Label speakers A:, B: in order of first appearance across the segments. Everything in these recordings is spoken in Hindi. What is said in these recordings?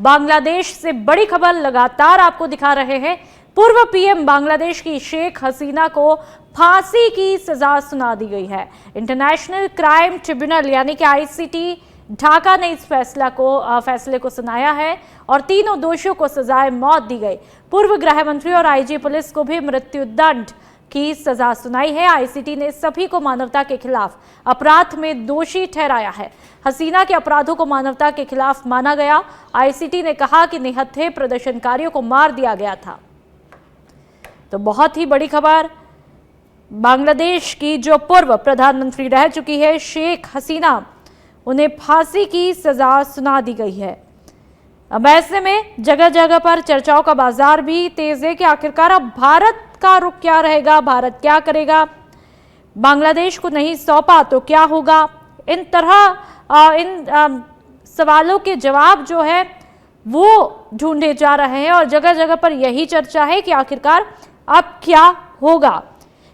A: बांग्लादेश से बड़ी खबर लगातार आपको दिखा रहे हैं। पूर्व पीएम बांग्लादेश की शेख हसीना को फांसी की सजा सुना दी गई है। इंटरनेशनल क्राइम ट्रिब्यूनल यानी कि आईसीटी ढाका ने इस फैसले को सुनाया है और तीनों दोषियों को सजाए मौत दी गई। पूर्व गृह मंत्री और आईजी पुलिस को भी मृत्युदंड की सजा सुनाई है। आईसीटी ने सभी को मानवता के खिलाफ अपराध में दोषी ठहराया है। हसीना के अपराधों को मानवता के खिलाफ माना गया। आईसीटी ने कहा कि निहत्थे प्रदर्शनकारियों को मार दिया गया था। तो बहुत ही बड़ी खबर, बांग्लादेश की जो पूर्व प्रधानमंत्री रह चुकी है शेख हसीना, उन्हें फांसी की सजा सुना दी गई है। अब ऐसे में जगह जगह पर चर्चाओं का बाजार भी तेज है कि आखिरकार अब भारत का रुख क्या रहेगा, भारत क्या करेगा, बांग्लादेश को नहीं सौंपा तो क्या होगा। इन सवालों के जवाब जो है वो ढूंढे जा रहे हैं और जगह जगह पर यही चर्चा है कि आखिरकार अब क्या होगा,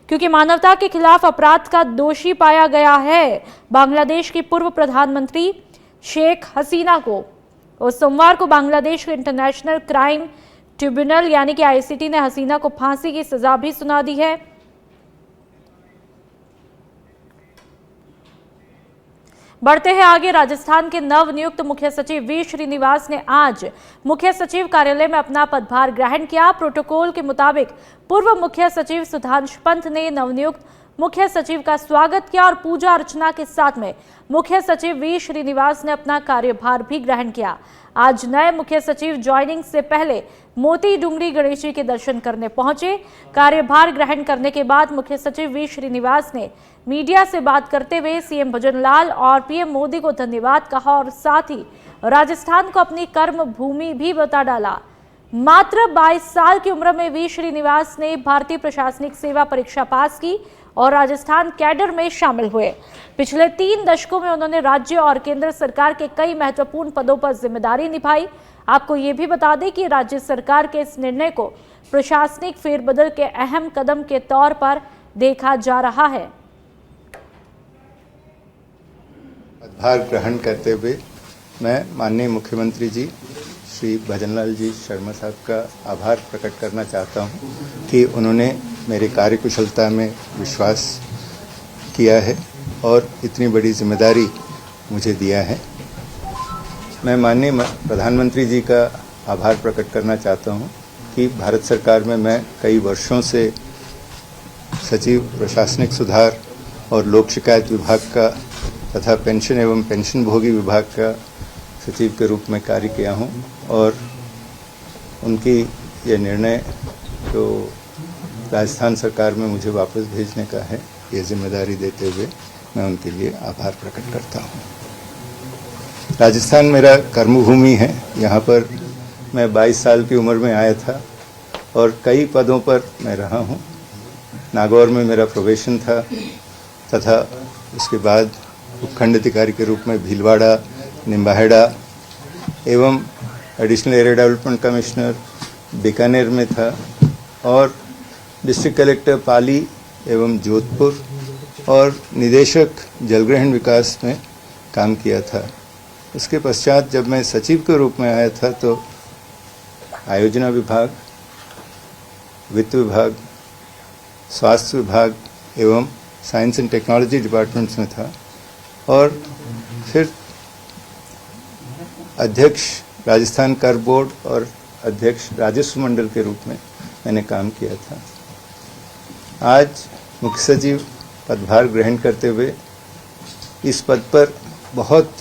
A: क्योंकि मानवता के खिलाफ अपराध का दोषी पाया गया है बांग्लादेश की पूर्व प्रधानमंत्री शेख हसीना को। और सोमवार को बांग्लादेश के इंटरनेशनल क्राइम ट्रिब्यूनल यानी कि आईसीटी ने हसीना को फांसी की सजा भी सुना दी है। बढ़ते हैं आगे। राजस्थान के नवनियुक्त मुख्य सचिव वी श्रीनिवास ने आज मुख्य सचिव कार्यालय में अपना पदभार ग्रहण किया। प्रोटोकॉल के मुताबिक पूर्व मुख्य सचिव सुधांशु पंत ने नवनियुक्त मुख्य सचिव का स्वागत किया और पूजा अर्चना के साथ में मुख्य सचिव वी श्रीनिवास ने अपना कार्यभार भी ग्रहण किया। आज नए मुख्य सचिव ज्वाइनिंग से पहले मोती डूंगरी गणेश जी के दर्शन करने पहुंचे। कार्यभार ग्रहण करने के बाद मुख्य सचिव वी श्रीनिवास ने मीडिया से बात करते हुए सीएम भजनलाल और पीएम मोदी को धन्यवाद कहा और साथ ही राजस्थान को अपनी कर्म भूमि भी बता डाला। मात्र 22 साल की उम्र में वी श्रीनिवास ने भारतीय प्रशासनिक सेवा परीक्षा पास की और राजस्थान कैडर में शामिल हुए। पिछले 3 दशकों में उन्होंने राज्य और केंद्र सरकार के कई महत्वपूर्ण पदों पर जिम्मेदारी निभाई। आपको ये भी बता दें कि राज्य सरकार के इस निर्णय को प्रशासनिक फेरबदल के अहम कदम के तौर पर देखा जा रहा है।
B: पदभार ग्रहण करते हुए मैं माननीय मुख्यमंत्री जी श्री भजनलाल जी शर्मा साहब का आभार प्रकट करना चाहता हूं कि उन्होंने मेरी कार्यकुशलता में विश्वास किया है और इतनी बड़ी जिम्मेदारी मुझे दिया है। मैं माननीय प्रधानमंत्री जी का आभार प्रकट करना चाहता हूं कि भारत सरकार में मैं कई वर्षों से सचिव प्रशासनिक सुधार और लोक शिकायत विभाग का तथा पेंशन एवं पेंशनभोगी विभाग का सचिव के रूप में कार्य किया हूं और उनकी ये निर्णय जो राजस्थान सरकार में मुझे वापस भेजने का है, ये जिम्मेदारी देते हुए मैं उनके लिए आभार प्रकट करता हूं। राजस्थान मेरा कर्मभूमि है। यहाँ पर मैं 22 साल की उम्र में आया था और कई पदों पर मैं रहा हूँ। नागौर में मेरा प्रोबेशन था तथा उसके बाद उपखंड अधिकारी के रूप में भीलवाड़ा, निम्बाहेड़ा एवं additional area development commissioner Bikaner में था और डिस्ट्रिक्ट कलेक्टर पाली एवं जोधपुर और निदेशक जलग्रहण विकास में काम किया था। उसके पश्चात जब मैं सचिव के रूप में आया था तो आयोजना विभाग, वित्त विभाग, स्वास्थ्य विभाग एवं साइंस एंड टेक्नोलॉजी डिपार्टमेंट्स में था और फिर अध्यक्ष राजस्थान कर बोर्ड और अध्यक्ष राजस्व मंडल के रूप में मैंने काम किया था। आज मुख्य सचिव पदभार ग्रहण करते हुए इस पद पर बहुत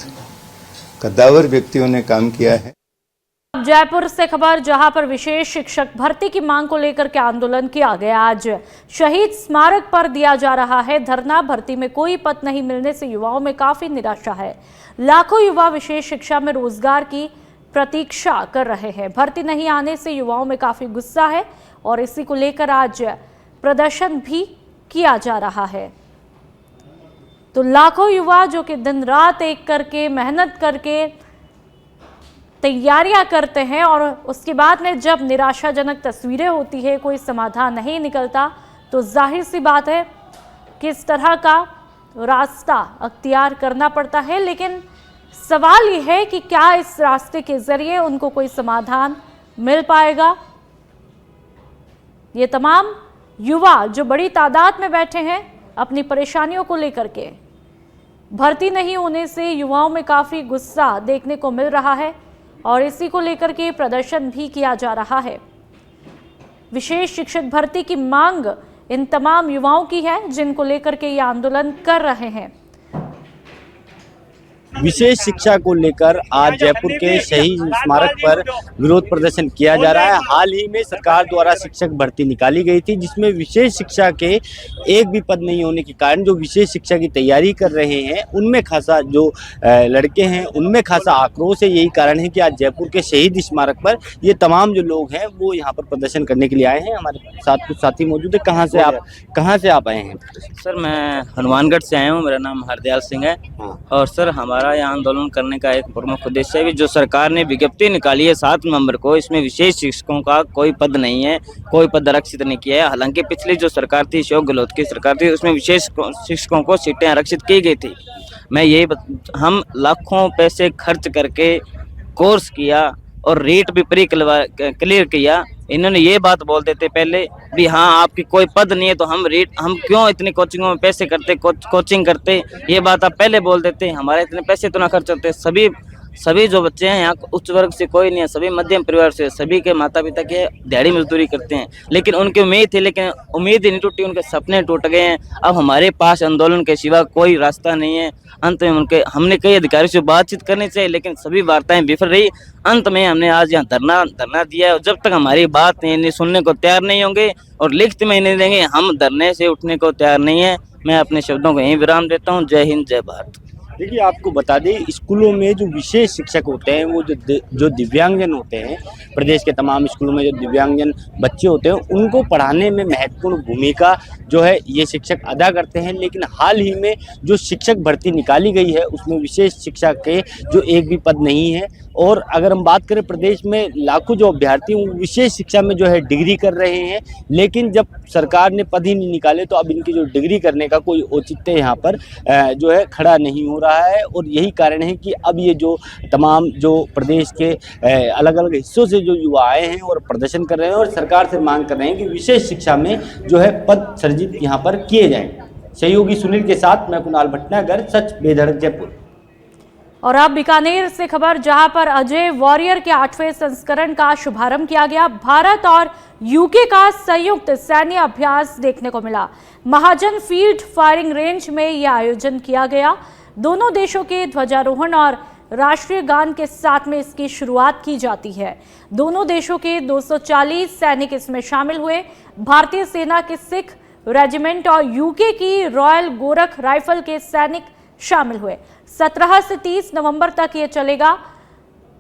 B: कद्दावर व्यक्तियों ने काम किया है।
A: जयपुर से खबर, जहां पर विशेष शिक्षक भर्ती की मांग को लेकर के आंदोलन किया गया। आज शहीद स्मारक पर दिया जा रहा है धरना। भर्ती में कोई पद नहीं मिलने से युवाओं में काफी निराशा है। लाखों युवा विशेष शिक्षा में रोजगार की प्रतीक्षा कर रहे हैं। भर्ती नहीं आने से युवाओं में काफी गुस्सा है और इसी को लेकर आज प्रदर्शन भी किया जा रहा है। तो लाखों युवा जो कि दिन रात एक करके मेहनत करके तैयारियां करते हैं और उसके बाद में जब निराशाजनक तस्वीरें होती है, कोई समाधान नहीं निकलता, तो जाहिर सी बात है कि इस तरह का रास्ता अख्तियार करना पड़ता है। लेकिन सवाल यह है कि क्या इस रास्ते के जरिए उनको कोई समाधान मिल पाएगा। ये तमाम युवा जो बड़ी तादाद में बैठे हैं अपनी परेशानियों को लेकर के, भर्ती नहीं होने से युवाओं में काफी गुस्सा देखने को मिल रहा है और इसी को लेकर के प्रदर्शन भी किया जा रहा है। विशेष शिक्षक भर्ती की मांग इन तमाम युवाओं की है जिनको लेकर के ये आंदोलन कर रहे हैं।
C: विशेष शिक्षा को लेकर आज जयपुर के शहीद स्मारक पर विरोध प्रदर्शन किया जा रहा है। हाल ही में सरकार द्वारा शिक्षक भर्ती निकाली गई थी जिसमें विशेष शिक्षा के एक भी पद नहीं होने के कारण जो विशेष शिक्षा की तैयारी कर रहे हैं उनमें खासा जो लड़के हैं उनमें खासा आक्रोश है। यही कारण है कि आज जयपुर के शहीद स्मारक पर ये तमाम जो लोग हैं वो यहाँ पर प्रदर्शन करने के लिए आए हैं। हमारे साथ कुछ साथी मौजूद है। कहाँ से आप आए हैं?
D: सर मैं हनुमानगढ़ से आया हूँ, मेरा नाम हरदयाल सिंह है। और सर हमारा यह आंदोलन करने का एक प्रमुख उद्देश्य है कि जो सरकार ने विज्ञप्ति निकाली है 7 नवंबर को, इसमें विशेष शिक्षकों का कोई पद नहीं है, कोई पद आरक्षित नहीं किया है। हालांकि पिछली जो सरकार थी, अशोक गहलोत की सरकार थी, उसमें विशेष शिक्षकों को सीटें आरक्षित की गई थी। हम लाखों पैसे खर्च करके कोर्स किया और रेट भी प्री क्लियर किया। इन्होंने ये बात बोल देते पहले भी हाँ आपकी कोई पद नहीं है तो हम क्यों इतनी कोचिंगों में पैसे करते कोचिंग करते, ये बात आप पहले बोल देते। हमारे इतने पैसे तो ना खर्च होते। सभी जो बच्चे हैं यहाँ उच्च वर्ग से कोई नहीं है, सभी मध्यम परिवार से, सभी के माता पिता के दिहाड़ी मजदूरी करते हैं। लेकिन उनकी उम्मीद थी, लेकिन उम्मीद ही नहीं टूटी, उनके सपने टूट गए हैं। अब हमारे पास आंदोलन के सिवा कोई रास्ता नहीं है। अंत में हमने कई अधिकारियों से बातचीत करनी चाहिए लेकिन सभी वार्ताएं विफल रही। अंत में हमने आज यहाँ धरना दिया है। जब तक हमारी बात इन्हें सुनने को तैयार नहीं होंगे और लिखित में नहीं देंगे, हम धरने से उठने को तैयार नहीं है। मैं अपने शब्दों को यहीं विराम देता हूँ। जय हिंद, जय भारत।
C: देखिए, आपको बता दें स्कूलों में जो विशेष शिक्षक होते हैं वो जो दिव्यांगजन होते हैं, प्रदेश के तमाम स्कूलों में जो दिव्यांगजन बच्चे होते हैं उनको पढ़ाने में महत्वपूर्ण भूमिका जो है ये शिक्षक अदा करते हैं। लेकिन हाल ही में जो शिक्षक भर्ती निकाली गई है उसमें विशेष शिक्षा के जो एक भी पद नहीं है। और अगर हम बात करें प्रदेश में लाखों जो अभ्यर्थी विशेष शिक्षा में जो है डिग्री कर रहे हैं, लेकिन जब सरकार ने पद ही नहीं निकाले तो अब इनकी जो डिग्री करने का कोई औचित्य यहाँ पर जो है खड़ा नहीं हो रहा है। और यही कारण है कि अब ये जो तमाम जो प्रदेश के अलग अलग हिस्सों से जो युवा आए हैं और प्रदर्शन कर रहे हैं और सरकार से मांग कर रहे हैं कि विशेष शिक्षा में जो है पद सृजित यहाँ पर किए जाएं। सहयोगी सुनील के साथ मैं कुणाल भटनागर, सच बेधड़क, जयपुर।
A: और अब बीकानेर से खबर, जहां पर अजय वॉरियर के 8वें संस्करण का शुभारंभ किया गया। भारत और यूके का संयुक्त सैन्य अभ्यास देखने को मिला। महाजन फील्ड फायरिंग रेंज में यह आयोजन किया गया। दोनों देशों के ध्वजारोहण और राष्ट्रीय गान के साथ में इसकी शुरुआत की जाती है। दोनों देशों के 240 सैनिक इसमें शामिल हुए। भारतीय सेना के सिख रेजिमेंट और यूके की रॉयल गोरख राइफल के सैनिक शामिल हुए। 17 से 30 नवंबर तक ये चलेगा।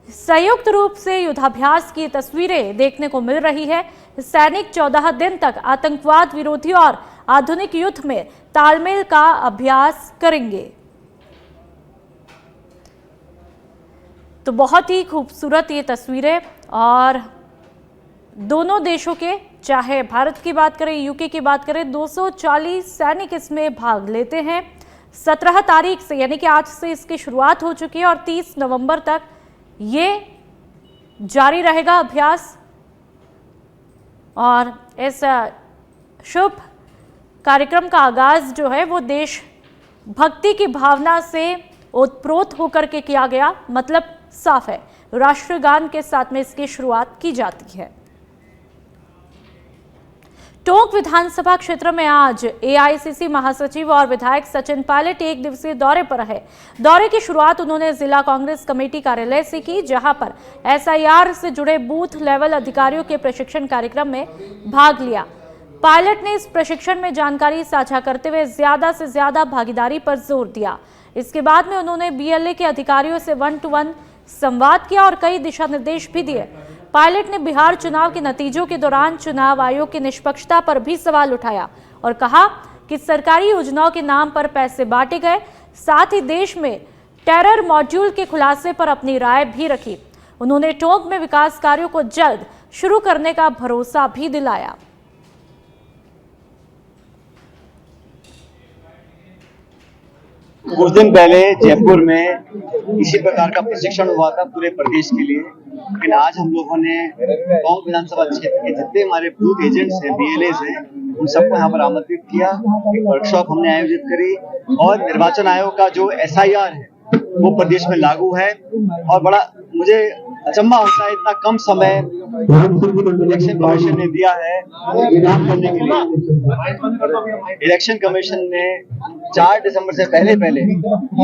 A: संयुक्त रूप से युद्धाभ्यास की तस्वीरें देखने को मिल रही है। सैनिक 14 दिन तक आतंकवाद विरोधी और आधुनिक युद्ध में तालमेल का अभ्यास करेंगे। तो बहुत ही खूबसूरत ये तस्वीरें, और दोनों देशों के, चाहे भारत की बात करें यूके की बात करें, 240 सैनिक इसमें भाग लेते हैं। 17 तारीख से यानी कि आज से इसकी शुरुआत हो चुकी है और 30 नवंबर तक ये जारी रहेगा अभ्यास। और इस शुभ कार्यक्रम का आगाज जो है वो देश भक्ति की भावना से ओतप्रोत होकर के किया गया। मतलब साफ है, राष्ट्रगान के साथ में इसकी शुरुआत की जाती है। टोंक विधानसभा क्षेत्र में आज एआईसीसी महासचिव और विधायक सचिन पायलट एक दिवसीय दौरे पर रहे। दौरे की शुरुआत उन्होंने जिला कांग्रेस कमेटी कार्यालय से की, जहां पर एसआईआर से जुड़े बूथ लेवल अधिकारियों के प्रशिक्षण कार्यक्रम में भाग लिया। पायलट ने इस प्रशिक्षण में जानकारी साझा करते हुए ज्यादा से ज्यादा भागीदारी पर जोर दिया। इसके बाद में उन्होंने बीएलए के अधिकारियों से 1-to-1 संवाद किया और कई दिशा निर्देश भी दिए। पायलट ने बिहार चुनाव के नतीजों के दौरान चुनाव आयोग की निष्पक्षता पर भी सवाल उठाया और कहा कि सरकारी योजनाओं के नाम पर पैसे बांटे गए। साथ ही देश में टेरर मॉड्यूल के खुलासे पर अपनी राय भी रखी। उन्होंने टोंक में विकास कार्यों को जल्द शुरू करने का भरोसा भी दिलाया।
E: कुछ दिन पहले जयपुर में इसी प्रकार का प्रशिक्षण हुआ था पूरे प्रदेश के लिए, लेकिन आज हम लोगों ने टोंक विधानसभा क्षेत्र के जितने हमारे बूथ एजेंट्स हैं, बीएलएस हैं, उन सबको यहाँ पर आमंत्रित किया। एक वर्कशॉप हमने आयोजित करी और निर्वाचन आयोग का जो SIR है वो प्रदेश में लागू है और बड़ा मुझे अचंभा होता है इतना कम समय इलेक्शन कमीशन ने दिया है काम करने के लिए। इलेक्शन कमीशन ने 4 दिसंबर से पहले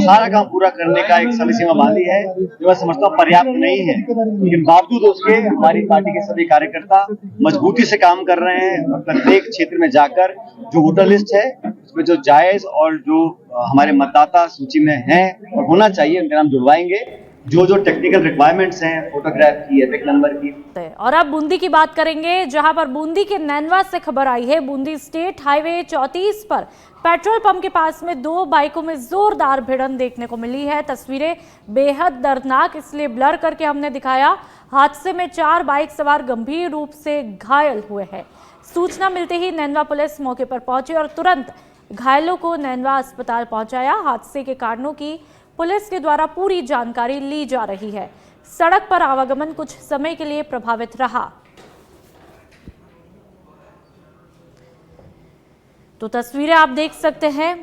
E: सारा काम पूरा करने का एक समय सीमा बांधी है, जो मैं समझता हूँ पर्याप्त नहीं है, लेकिन बावजूद उसके हमारी पार्टी के सभी कार्यकर्ता मजबूती से काम कर रहे हैं और प्रत्येक क्षेत्र में जाकर जो वोटर लिस्ट है उसमें जो जायज और जो हमारे मतदाता सूची में हैं और होना चाहिए उनके नाम जुड़वाएंगे। जो टेक्निकल रिक्वायरमेंट्स हैं, फोटोग्राफ की, एपिक नंबर की।
A: और अब बूंदी की बात करेंगे, जहां पर बूंदी के नैनवा से खबर आई है। बूंदी स्टेट हाईवे 34 पर पेट्रोल पंप के पास में 2 बाइकों में जोरदार भिड़ंत देखने को मिली है। तस्वीरें बेहद दर्दनाक इसलिए ब्लर करके हमने दिखाया। हादसे में 4 बाइक सवार गंभीर रूप से घायल हुए हैं। सूचना मिलते ही नैनवा पुलिस मौके पर पहुंची और तुरंत घायलों को नैनवा अस्पताल पहुंचाया। हादसे के कारणों की पुलिस के द्वारा पूरी जानकारी ली जा रही है। सड़क पर आवागमन कुछ समय के लिए प्रभावित रहा। तो तस्वीरें आप देख सकते हैं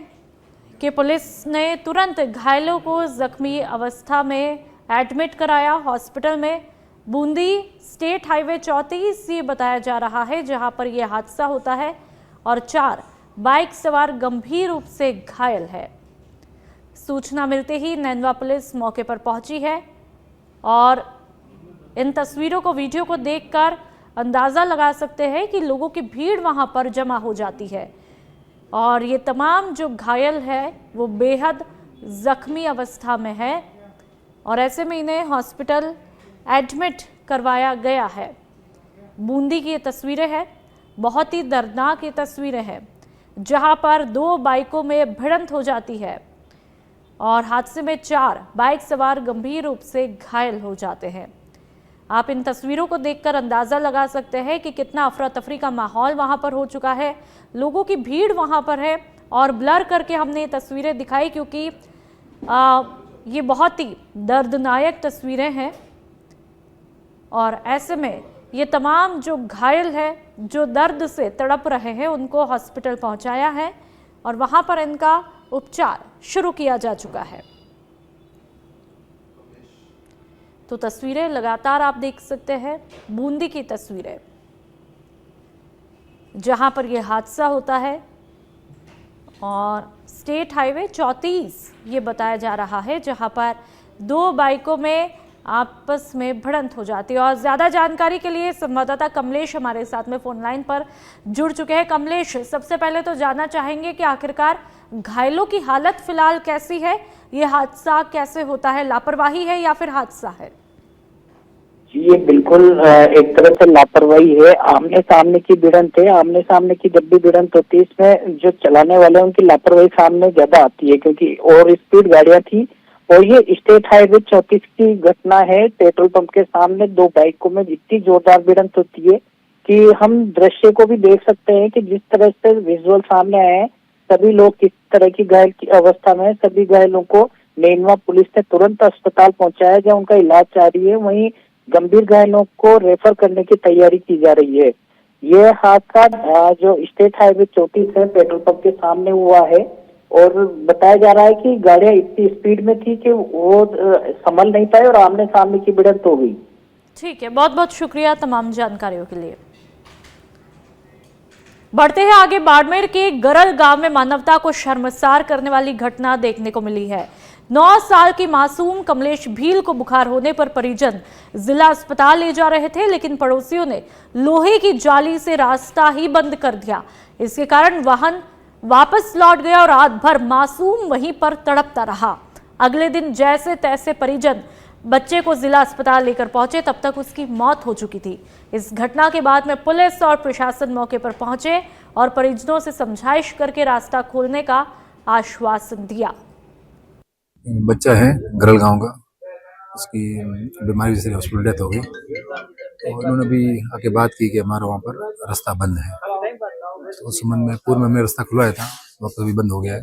A: कि पुलिस ने तुरंत घायलों को जख्मी अवस्था में एडमिट कराया हॉस्पिटल में। बूंदी स्टेट हाईवे 34 ये बताया जा रहा है जहां पर यह हादसा होता है और 4 बाइक सवार गंभीर रूप से घायल है। सूचना मिलते ही नैनवा पुलिस मौके पर पहुंची है और इन तस्वीरों को, वीडियो को देखकर अंदाज़ा लगा सकते हैं कि लोगों की भीड़ वहां पर जमा हो जाती है और ये तमाम जो घायल है वो बेहद ज़ख्मी अवस्था में है और ऐसे में इन्हें हॉस्पिटल एडमिट करवाया गया है। बूंदी की ये तस्वीरें हैं, बहुत ही दर्दनाक ये तस्वीरें हैं जहां पर 2 बाइकों में भिड़ंत हो जाती है और हादसे में 4 बाइक सवार गंभीर रूप से घायल हो जाते हैं। आप इन तस्वीरों को देखकर अंदाज़ा लगा सकते हैं कि कितना अफरा तफरी का माहौल वहां पर हो चुका है। लोगों की भीड़ वहां पर है और ब्लर करके हमने ये तस्वीरें दिखाई क्योंकि ये बहुत ही दर्दनाक तस्वीरें हैं और ऐसे में ये तमाम जो घायल है, जो दर्द से तड़प रहे हैं, उनको हॉस्पिटल पहुंचाया है और वहां पर इनका उपचार शुरू किया जा चुका है। तो तस्वीरें लगातार आप देख सकते हैं, बूंदी की तस्वीरें जहां पर यह हादसा होता है और स्टेट हाईवे 34 ये बताया जा रहा है जहां पर 2 बाइकों में आपस में भिड़ंत हो जाती है। और ज़्यादा जानकारी के लिए संवाददाता कमलेश हमारे साथ में फोन लाइन पर जुड़ चुके हैं। कमलेश, सबसे पहले तो जानना चाहेंगे कि आखिरकार घायलों की हालत फिलहाल कैसी है? ये हादसा कैसे होता है? लापरवाही है या फिर हादसा है?
F: ये बिल्कुल एक तरह से लापरवाही है। आमने सामने की भिड़ंत है। आमने सामने की जब भी भिड़ंत होती है इसमें जो चलाने वाले हैं उनकी लापरवाही सामने ज्यादा आती है क्योंकि और स्पीड गाड़ियां थी। और ये स्टेट हाईवे 34 की घटना है। पेट्रोल पंप के सामने 2 बाइकों में इतनी जोरदार भिड़ंत होती है कि हम दृश्य को भी देख सकते हैं कि जिस तरह से विजुअल सामने आए हैं, सभी लोग किस तरह की घायल की अवस्था में है। सभी घायलों को नैनवा पुलिस ने तुरंत अस्पताल पहुंचाया जहां उनका इलाज जारी है। वहीं गंभीर घायलों को रेफर करने की तैयारी की जा रही है। यह हादसा जो स्टेट हाईवे 34 है पेट्रोल पंप के सामने हुआ है और बताया जा रहा है कि गाड़ियां इतनी स्पीड में थी कि वो संभल नहीं पाए और आमने सामने की भिड़ंत हो गई।
A: ठीक है, बहुत बहुत शुक्रिया तमाम जानकारियों के लिए। बढ़ते हैं आगे। बाड़मेर के गरल गांव में मानवता को शर्मसार करने वाली घटना देखने को मिली है। 9 साल की मासूम कमलेश भील को बुखार होने पर परिजन जिला अस्पताल ले जा रहे थे, लेकिन पड़ोसियों ने लोहे की जाली से रास्ता ही बंद कर दिया। इसके कारण वाहन वापस लौट गया और रात भर मासूम वहीं पर तड़पता रहा। अगले दिन जैसे तैसे परिजन बच्चे को जिला अस्पताल लेकर पहुंचे, तब तक उसकी मौत हो चुकी थी। इस घटना के बाद में पुलिस और प्रशासन मौके पर पहुंचे और परिजनों से समझाइश करके रास्ता खोलने का आश्वासन दिया।
G: बच्चा है गरल गांव का, उसकी बीमारी से हॉस्पिटल डेथ हो गई। तो उन्होंने भी आके बात की कि हमारा वहाँ पर रास्ता बंद है। तो उस संबंध में पूर्व में रास्ता खुला था, वक्त भी बंद हो गया है।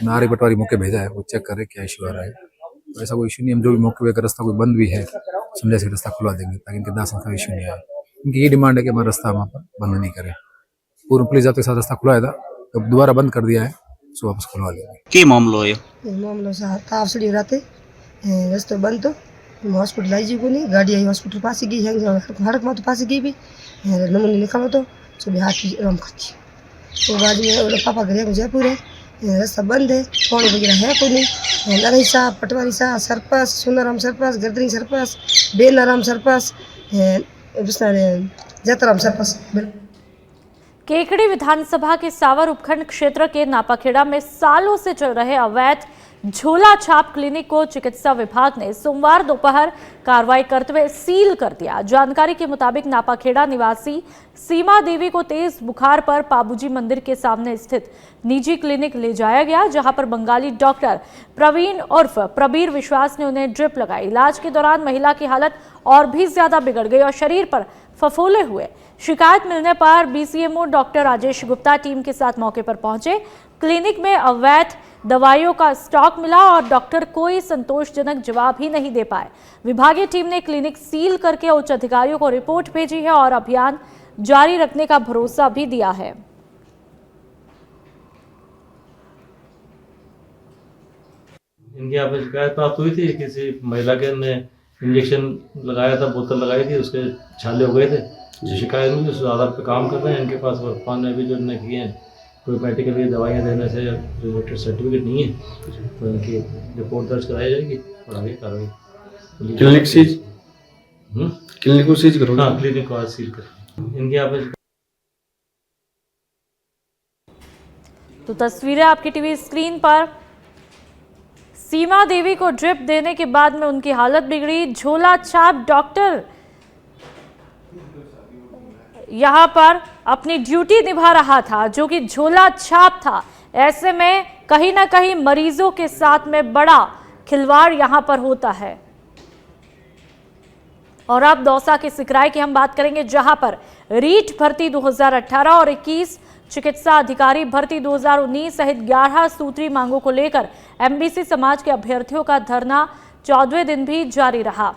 G: नारी पटवारी मौके भेजा है, वो चेक करे क्या इशू आ रहा है। तो ऐसा कोई इशू नहीं, हम जो भी मौके पे अगर रास्ता कोई बंद भी है समझा से रास्ता खुलवा देंगे ताकि इनके दाह संख्या इशू नहीं आए। इनकी ये डिमांड है कि हमारा रास्ता वहाँ पर बंद नहीं करें। पूर्व पुलिस जाब्ते के साथ रास्ता खुलाया था, अब दोबारा बंद कर दिया है, सो वापस खुलवा लेंगे।
H: के मामलो है
I: मामलो ताप से रहते रास्ते बंद तो हॉस्पिटल आई जी को नहीं गाड़ी आई हॉस्पिटल पास गई है हड़क में तो पास गई भी नमूने निकालो तो सुबह हाथ की रम खची तो बाद में पापा घर जयपुर है रास्ता बंद है पानी वगैरह है कोई नहीं। नारायण शाह पटवारी शाह सरपंच सोनाराम सरपंच गर्दनी सरपंच बेनाराम सरपंच जयतराम सरपंच।
A: केकड़ी विधानसभा के सावर उपखंड क्षेत्र के नापाखेड़ा में सालों से चल रहे अवैध झोला छाप क्लिनिक को चिकित्सा विभाग ने सोमवार दोपहर कार्रवाई करते हुए सील कर दिया। जानकारी के मुताबिक नापाखेड़ा निवासी सीमा देवी को तेज बुखार पर पाबूजी मंदिर के सामने स्थित निजी क्लिनिक ले जाया गया, जहां पर बंगाली डॉक्टर प्रवीण उर्फ प्रबीर विश्वास ने उन्हें ड्रिप लगाई। इलाज के दौरान महिला की हालत और भी ज्यादा बिगड़ गई और शरीर पर फफोले हुए। शिकायत मिलने पर BCMO doctor Rajesh Gupta team के साथ मौके पर पहुंचे। क्लिनिक में अवैध दवाइयों का स्टॉक मिला और डॉक्टर कोई संतोषजनक जवाब ही नहीं दे पाए। विभागीय टीम ने क्लिनिक सील करके उच्च अधिकारियों को रिपोर्ट भेजी है और अभियान जारी रखने का भरोसा भी दिया है।
J: इनके यहाँ पे शिकायत प्राप्त हुई थी, किसी महिला के ने इंजेक्शन लगाया था, बोतल लगाई थी, उसके छाले हो गए थे। शिकायत हुई, उस आधार पर काम कर रहे हैं। इनके पास वर्तमान में भी जो इन्होंने किए हैं कोई मेडिकल की दवाइयाँ देने से रिलेटेड सर्टिफिकेट नहीं है, तो इनकी रिपोर्ट दर्ज कराई जाएगी और आगे कार्रवाई।
H: क्लिनिक सीज क्लिनिक को सीज करो।
J: हाँ, क्लिनिक को आज सील कर। इनके यहाँ पे
A: तो तस्वीरें आपकी टीवी स्क्रीन पर। सीमा देवी को ड्रिप देने के बाद में उनकी हालत बिगड़ी। झोला छाप डॉक्टर यहां पर अपनी ड्यूटी निभा रहा था, जो कि झोला छाप था। ऐसे में कहीं ना कहीं मरीजों के साथ में बड़ा खिलवाड़ यहां पर होता है। और अब दौसा के सिकराई की हम बात करेंगे, जहां पर रीट भर्ती 2018 और 21 चिकित्सा अधिकारी भर्ती 2019 सहित 11 सूत्री मांगों को लेकर एमबीसी समाज के अभ्यर्थियों का धरना 14वें दिन भी जारी रहा।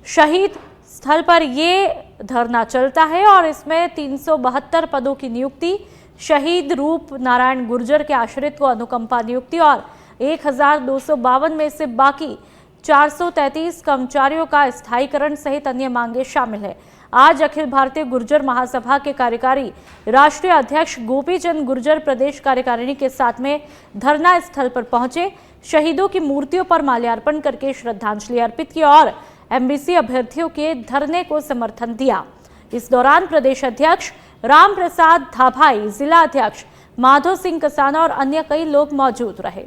A: शहीद स्थल पर ये धरना चलता है और इसमें 372 पदों की नियुक्ति, शहीद रूप नारायण गुर्जर के आश्रित को अनुकंपा नियुक्ति और 1252 में से बाकी 433 कर्मचारियों का स्थायीकरण सहित अन्य मांगे शामिल है। आज अखिल भारतीय गुर्जर महासभा के कार्यकारी राष्ट्रीय अध्यक्ष गोपी चंद गुर्जर प्रदेश कार्यकारिणी के साथ में धरना स्थल पर पहुंचे, शहीदों की मूर्तियों पर माल्यार्पण करके श्रद्धांजलि अर्पित की और एमबीसी अभ्यर्थियों के धरने को समर्थन दिया। इस दौरान प्रदेश अध्यक्ष राम प्रसाद धाभाई, जिला अध्यक्ष माधो सिंह कसाना और अन्य कई लोग मौजूद रहे।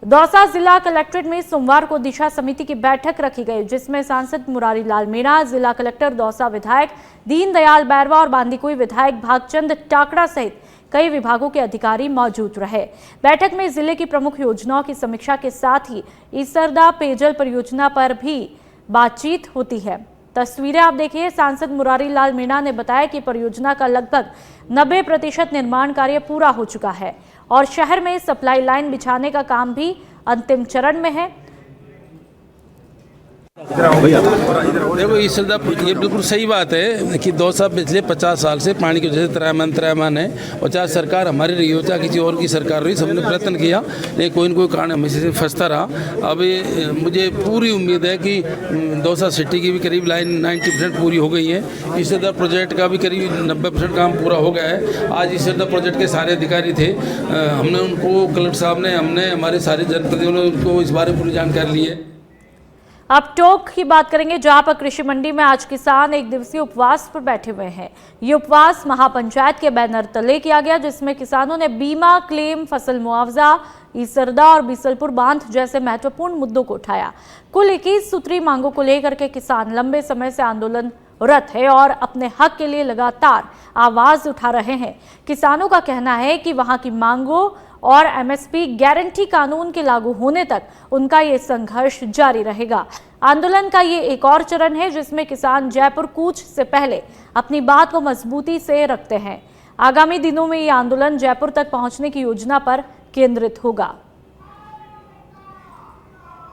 A: दौसा जिला कलेक्ट्रेट में सोमवार को दिशा समिति की बैठक रखी गई, जिसमें सांसद मुरारी लाल मीणा, जिला कलेक्टर दौसा विधायक दीनदयाल बैरवा और बांदीकुई विधायक भागचंद टाकड़ा सहित कई विभागों के अधिकारी मौजूद रहे। बैठक में जिले की प्रमुख योजनाओं की समीक्षा के साथ ही ईसरदा पेयजल परियोजना पर भी बातचीत होती है। तस्वीरें आप देखिए। सांसद मुरारी लाल मीणा ने बताया कि परियोजना का लगभग 90% निर्माण कार्य पूरा हो चुका है और शहर में सप्लाई लाइन बिछाने का काम भी अंतिम चरण में है।
K: देखो ईसरदा, ये बिल्कुल सही बात है कि दौसा पिछले 50 साल से पानी की वजह से त्रयमान है और चाहे सरकार हमारी रही हो चाहे किसी और की सरकार रही, सबने प्रयत्न किया लेकिन कोई न कोई कारण हमेशा से फंसता रहा। अब मुझे पूरी उम्मीद है कि दौसा सिटी की भी करीब लाइन 90% पूरी हो गई है। ईसरदा प्रोजेक्ट का भी करीब 90% काम पूरा हो गया है। आज ईसरदा प्रोजेक्ट के सारे अधिकारी थे, हमने उनको कलेक्टर साहब ने, हमने हमारे सारे जनप्रतिनिधियों ने उनको इस बारे में पूरी जानकारी ली है।
A: अब टोक की बात करेंगे, जहां पर कृषि मंडी में आज किसान एक दिवसीय उपवास पर बैठे हुए हैं। ये उपवास महापंचायत के बैनर तले किया गया, जिसमें किसानों ने बीमा क्लेम, फसल मुआवजा, ईसरदा और बीसलपुर बांध जैसे महत्वपूर्ण मुद्दों को उठाया। कुल 21 सूत्री मांगों को लेकर के किसान लंबे समय से आंदोलनरत है और अपने हक के लिए लगातार आवाज उठा रहे हैं। किसानों का कहना है कि वहां की मांगों और एमएसपी गारंटी कानून के लागू होने तक उनका ये संघर्ष जारी रहेगा। आंदोलन का ये एक और चरण है, जिसमें किसान जयपुर कूच से पहले अपनी बात को मजबूती से रखते हैं। आगामी दिनों में ये आंदोलन जयपुर तक पहुंचने की योजना पर केंद्रित होगा।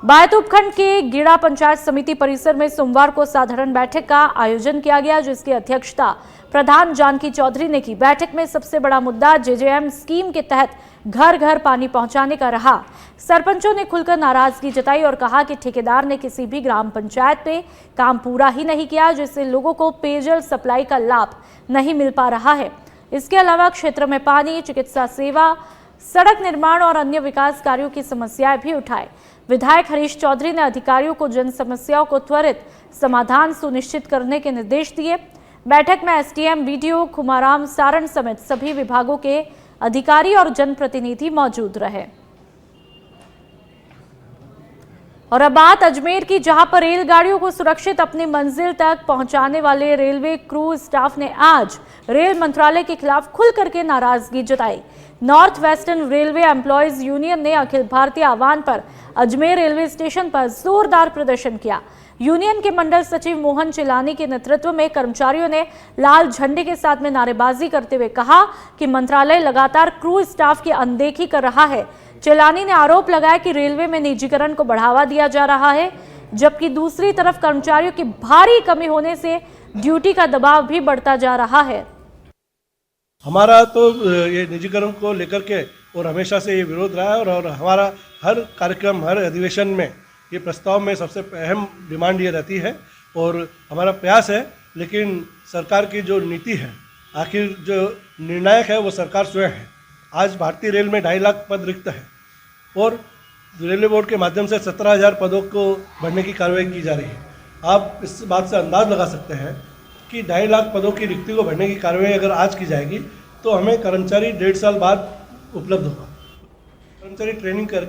A: बायत उपखंड के गीड़ा पंचायत समिति परिसर में सोमवार को साधारण बैठक का आयोजन किया गया, जिसकी अध्यक्षता प्रधान जानकी चौधरी ने की। बैठक में सबसे बड़ा मुद्दा जेजेएम स्कीम के तहत घर घर पानी पहुंचाने का रहा। सरपंचों ने खुलकर नाराजगी जताई और कहा कि ठेकेदार ने किसी भी ग्राम पंचायत में काम पूरा ही नहीं किया, जिससे लोगों को पेयजल सप्लाई का लाभ नहीं मिल पा रहा है। इसके अलावा क्षेत्र में पानी, चिकित्सा सेवा, सड़क निर्माण और अन्य विकास कार्यों की समस्याएं भी उठाए। विधायक हरीश चौधरी ने अधिकारियों को जन समस्याओं को त्वरित समाधान सुनिश्चित करने के निर्देश दिए। बैठक में एसडीएम वीडियो खुमाराम सारण समेत सभी विभागों के अधिकारी और जनप्रतिनिधि मौजूद रहे। और अब बात अजमेर की, जहां पर रेलगाड़ियों को सुरक्षित अपनी मंजिल तक पहुंचाने वाले रेलवे क्रू स्टाफ ने आज रेल मंत्रालय के खिलाफ खुल करके नाराजगी जताई। North western railway employees union ने अखिल भारतीय आह्वान पर अजमेर रेलवे स्टेशन पर जोरदार प्रदर्शन किया। यूनियन के मंडल सचिव मोहन चिलानी के नेतृत्व में कर्मचारियों ने लाल झंडे के साथ में नारेबाजी करते हुए कहा कि मंत्रालय लगातार क्रू स्टाफ की अनदेखी कर रहा है। चिलानी ने आरोप लगाया कि रेलवे में निजीकरण को बढ़ावा दिया जा रहा है, जबकि दूसरी तरफ कर्मचारियों की भारी कमी होने से ड्यूटी का दबाव भी बढ़ता जा रहा है।
L: हमारा तो ये निजीकरण को लेकर के और हमेशा से ये विरोध रहा है और हमारा हर कार्यक्रम, हर अधिवेशन में ये प्रस्ताव में सबसे अहम डिमांड ये रहती है और हमारा प्रयास है। लेकिन सरकार की जो नीति है, आखिर जो निर्णायक है वो सरकार स्वयं है। आज भारतीय रेल में 2.5 लाख पद रिक्त है और रेलवे बोर्ड के माध्यम से 17,000 पदों को भरने की कार्रवाई की जा रही है। आप इस बात से अंदाज लगा सकते हैं कि 2.5 लाख पदों की रिक्ति को भरने की कार्रवाई अगर आज की जाएगी तो हमें कर्मचारी 1.5 साल बाद उपलब्ध होगा। कर्मचारी ट्रेनिंग करके